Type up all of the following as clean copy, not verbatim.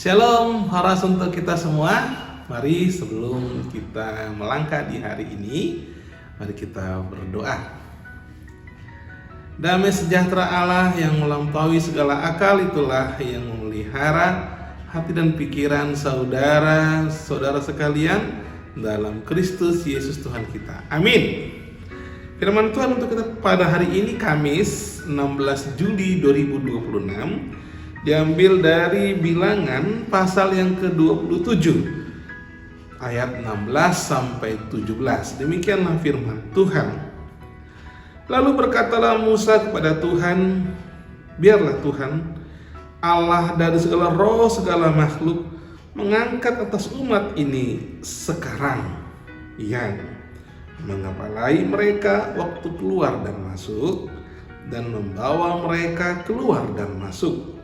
Shalom, horas untuk kita semua. Mari sebelum kita melangkah di hari ini, mari kita berdoa. Damai sejahtera Allah yang melampaui segala akal itulah yang memelihara hati dan pikiran saudara-saudara sekalian dalam Kristus Yesus Tuhan kita. Amin. Firman Tuhan untuk kita pada hari ini Kamis 16 Juli 2026 diambil dari Bilangan pasal yang ke-27 ayat 16 sampai 17. Demikianlah firman Tuhan. Lalu berkatalah Musa kepada Tuhan, biarlah Tuhan Allah dari segala roh segala makhluk mengangkat atas umat ini sekarang yang mengepalai mereka waktu keluar dan masuk dan membawa mereka keluar dan masuk,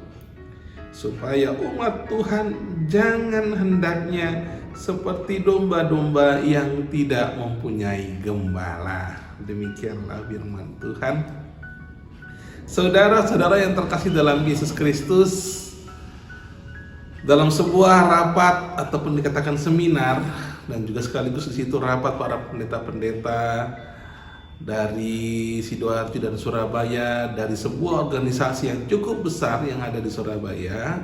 supaya umat Tuhan jangan hendaknya seperti domba-domba yang tidak mempunyai gembala. Demikianlah firman Tuhan. Saudara-saudara yang terkasih dalam Yesus Kristus, dalam sebuah rapat ataupun dikatakan seminar, dan juga sekaligus di situ rapat para pendeta-pendeta dari Sidoarjo dan Surabaya, dari sebuah organisasi yang cukup besar yang ada di Surabaya.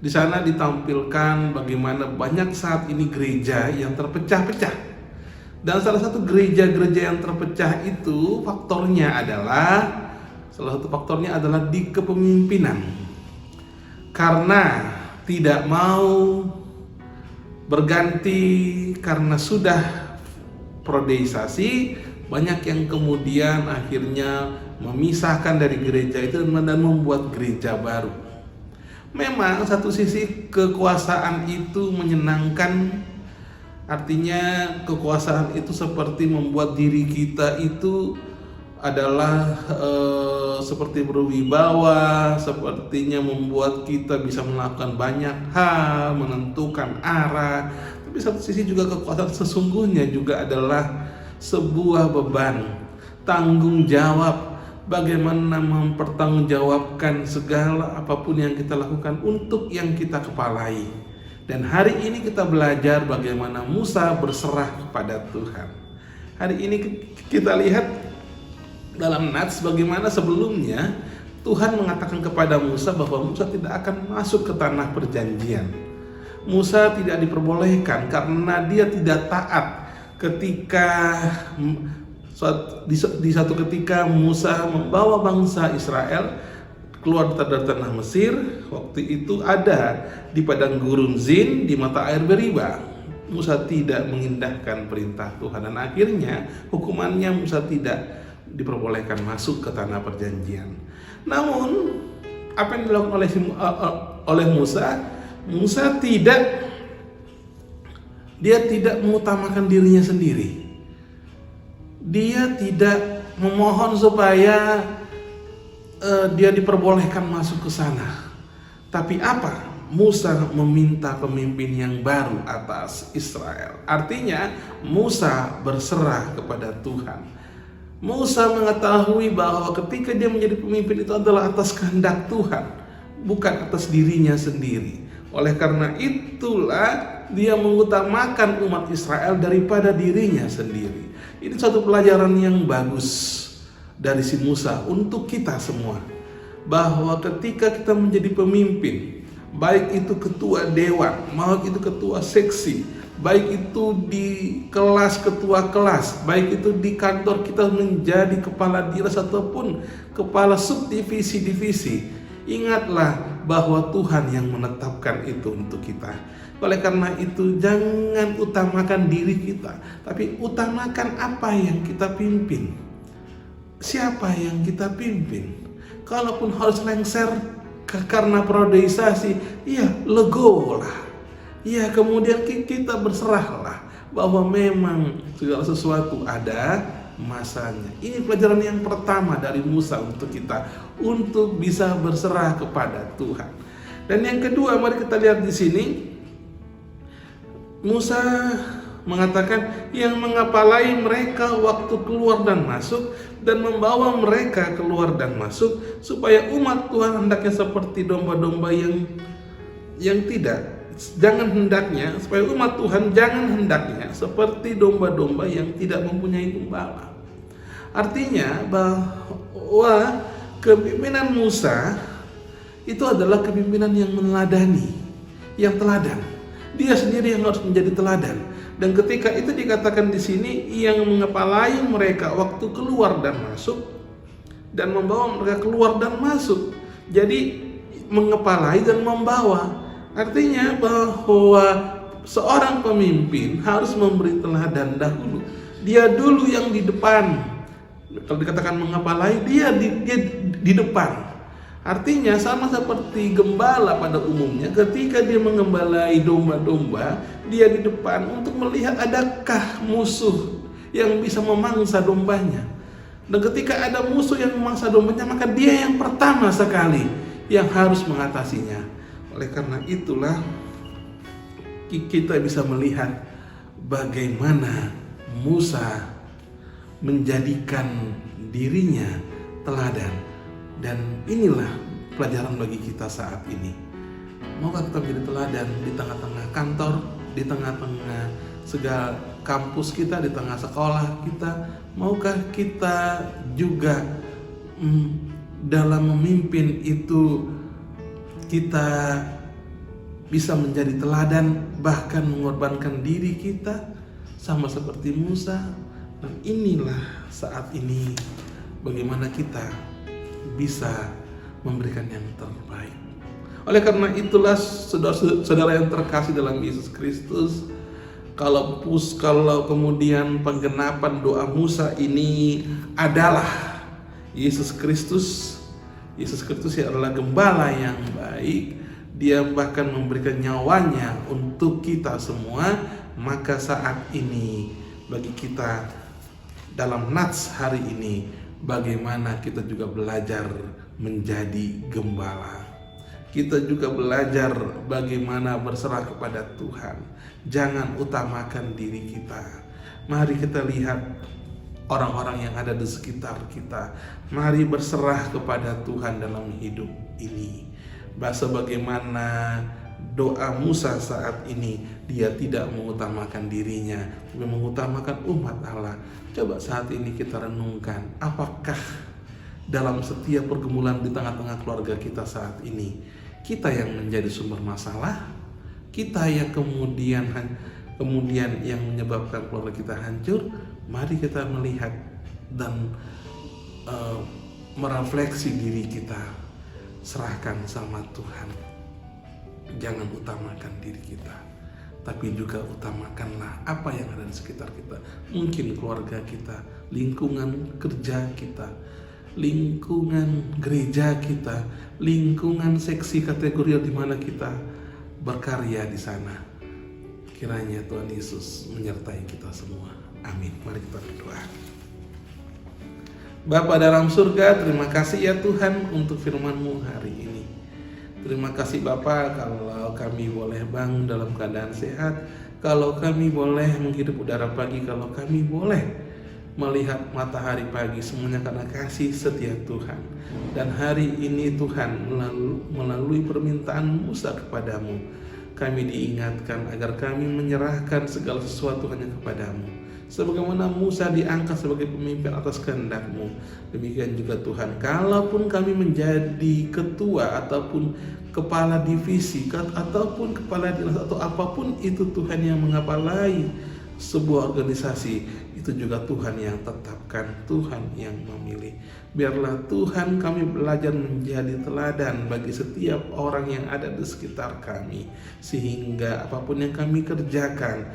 Di sana ditampilkan bagaimana banyak saat ini gereja yang terpecah-pecah. Dan salah satu gereja-gereja yang terpecah itu salah satu faktornya adalah di kepemimpinan. Karena tidak mau berganti, karena sudah prodeisasi, banyak yang kemudian akhirnya memisahkan dari gereja itu dan membuat gereja baru. Memang satu sisi kekuasaan itu menyenangkan, artinya kekuasaan itu seperti membuat diri kita itu adalah seperti berwibawa, sepertinya membuat kita bisa melakukan banyak hal, menentukan arah. Tapi satu sisi juga kekuasaan sesungguhnya juga adalah sebuah beban, tanggung jawab, bagaimana mempertanggungjawabkan segala apapun yang kita lakukan untuk yang kita kepalai. Dan hari ini kita belajar bagaimana Musa berserah kepada Tuhan. Hari ini kita lihat dalam Nats bagaimana sebelumnya Tuhan mengatakan kepada Musa bahwa Musa tidak akan masuk ke tanah perjanjian. Musa tidak diperbolehkan karena dia tidak taat ketika di satu ketika Musa membawa bangsa Israel keluar dari tanah Mesir. Waktu itu ada di padang gurun Zin di mata air Beriba. Musa tidak mengindahkan perintah Tuhan dan akhirnya hukumannya Musa tidak diperbolehkan masuk ke tanah perjanjian. Namun apa yang dilakukan oleh Musa tidak mengutamakan dirinya sendiri. Dia tidak memohon supaya dia diperbolehkan masuk ke sana. Tapi apa? Musa meminta pemimpin yang baru atas Israel. Artinya Musa berserah kepada Tuhan. Musa mengetahui bahwa ketika dia menjadi pemimpin itu adalah atas kehendak Tuhan, bukan atas dirinya sendiri. Oleh karena itulah dia mengutamakan umat Israel daripada dirinya sendiri. Ini suatu pelajaran yang bagus dari si Musa untuk kita semua, bahwa ketika kita menjadi pemimpin, baik itu ketua dewan, maupun itu ketua seksi, baik itu di kelas ketua kelas, baik itu di kantor kita menjadi kepala dinas ataupun kepala subdivisi-divisi, ingatlah bahwa Tuhan yang menetapkan itu untuk kita. Oleh karena itu jangan utamakan diri kita, tapi utamakan apa yang kita pimpin. Siapa yang kita pimpin? Kalaupun harus lengser karena prodeisasi, ya legolah. Ya kemudian kita berserahlah bahwa memang segala sesuatu ada masanya. Ini pelajaran yang pertama dari Musa untuk kita, untuk bisa berserah kepada Tuhan. Dan yang kedua, mari kita lihat di sini. Musa mengatakan yang mengepalai mereka waktu keluar dan masuk dan membawa mereka keluar dan masuk, supaya umat Tuhan hendaknya seperti domba-domba yang yang tidak, jangan hendaknya, supaya umat Tuhan jangan hendaknya seperti domba-domba yang tidak mempunyai gembala. Artinya bahwa kepemimpinan Musa itu adalah kepemimpinan yang meneladani, yang teladan. Dia sendiri yang harus menjadi teladan. Dan ketika itu dikatakan di sini, yang mengepalai mereka waktu keluar dan masuk, dan membawa mereka keluar dan masuk. Jadi mengepalai dan membawa, artinya bahwa seorang pemimpin harus memberi teladan dahulu. Dia dulu yang di depan. Kalau dikatakan mengepalai, dia di depan. Artinya sama seperti gembala pada umumnya, ketika dia mengembalai domba-domba, dia di depan untuk melihat adakah musuh yang bisa memangsa dombanya. Dan ketika ada musuh yang memangsa dombanya, maka dia yang pertama sekali yang harus mengatasinya. Oleh karena itulah kita bisa melihat bagaimana Musa menjadikan dirinya teladan. Dan inilah pelajaran bagi kita saat ini. Maukah kita menjadi teladan di tengah-tengah kantor, di tengah-tengah segala kampus kita, di tengah sekolah kita? Maukah kita juga dalam memimpin itu kita bisa menjadi teladan, bahkan mengorbankan diri kita sama seperti Musa? Dan inilah saat ini bagaimana kita bisa memberikan yang terbaik. Oleh karena itulah saudara-saudara yang terkasih dalam Yesus Kristus, kalau kemudian penggenapan doa Musa ini adalah Yesus Kristus yang adalah gembala yang baik, dia bahkan memberikan nyawanya untuk kita semua, maka saat ini bagi kita dalam Nats hari ini, bagaimana kita juga belajar menjadi gembala. Kita juga belajar bagaimana berserah kepada Tuhan. Jangan utamakan diri kita. Mari kita lihat orang-orang yang ada di sekitar kita. Mari berserah kepada Tuhan dalam hidup ini. Bahasa bagaimana doa Musa saat ini, dia tidak mengutamakan dirinya, tapi mengutamakan umat Allah. Coba saat ini kita renungkan, apakah dalam setiap pergumulan di tengah-tengah keluarga kita saat ini, kita yang menjadi sumber masalah, kita yang kemudian yang menyebabkan keluarga kita hancur? Mari kita melihat dan merefleksi diri kita, serahkan sama Tuhan. Jangan utamakan diri kita, tapi juga utamakanlah apa yang ada di sekitar kita. Mungkin keluarga kita, lingkungan kerja kita, lingkungan gereja kita, lingkungan seksi kategori di mana kita berkarya di sana. Kiranya Tuhan Yesus menyertai kita semua. Amin. Mari kita berdoa. Bapa dalam surga, terima kasih ya Tuhan untuk firman-Mu hari ini. Terima kasih Bapa, kalau kami boleh bangun dalam keadaan sehat, kalau kami boleh menghirup udara pagi, kalau kami boleh melihat matahari pagi, semuanya karena kasih setia Tuhan. Dan hari ini Tuhan, melalui permintaan Musa kepadamu, kami diingatkan agar kami menyerahkan segala sesuatu hanya kepadamu. Sebagaimana Musa diangkat sebagai pemimpin atas kehendak-Mu, demikian juga Tuhan, kalaupun kami menjadi ketua ataupun kepala divisi ataupun kepala dinas atau apapun itu Tuhan yang mengepalai sebuah organisasi, itu juga Tuhan yang tetapkan, Tuhan yang memilih. Biarlah Tuhan kami belajar menjadi teladan bagi setiap orang yang ada di sekitar kami, sehingga apapun yang kami kerjakan,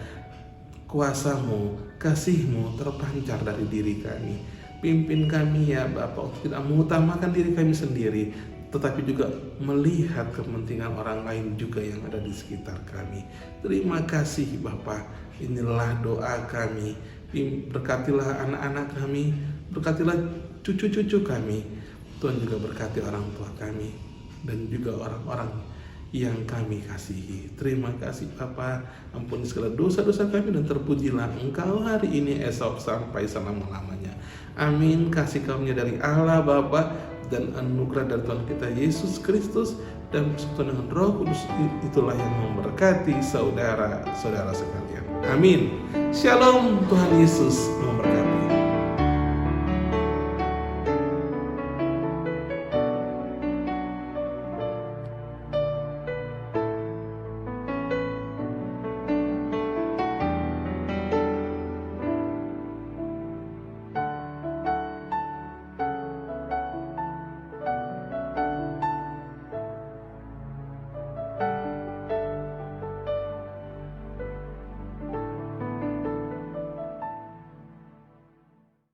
kuasa-Mu, kasih-Mu terpancar dari diri kami. Pimpin kami ya Bapa untuk tidak mengutamakan diri kami sendiri, tetapi juga melihat kepentingan orang lain juga yang ada di sekitar kami. Terima kasih Bapa, inilah doa kami. Berkatilah anak-anak kami, berkatilah cucu-cucu kami. Tuhan juga berkati orang tua kami dan juga orang-orang yang kami kasihi. Terima kasih Bapa, ampuni segala dosa-dosa kami dan terpujilah Engkau hari ini, esok, sampai selama-lamanya. Amin. Kasih karunia dari Allah Bapa dan anugerah dari Tuhan kita Yesus Kristus dan bersekutu dengan Roh Kudus, itulah yang memberkati saudara-saudara sekalian. Amin. Shalom, Tuhan Yesus memberkati.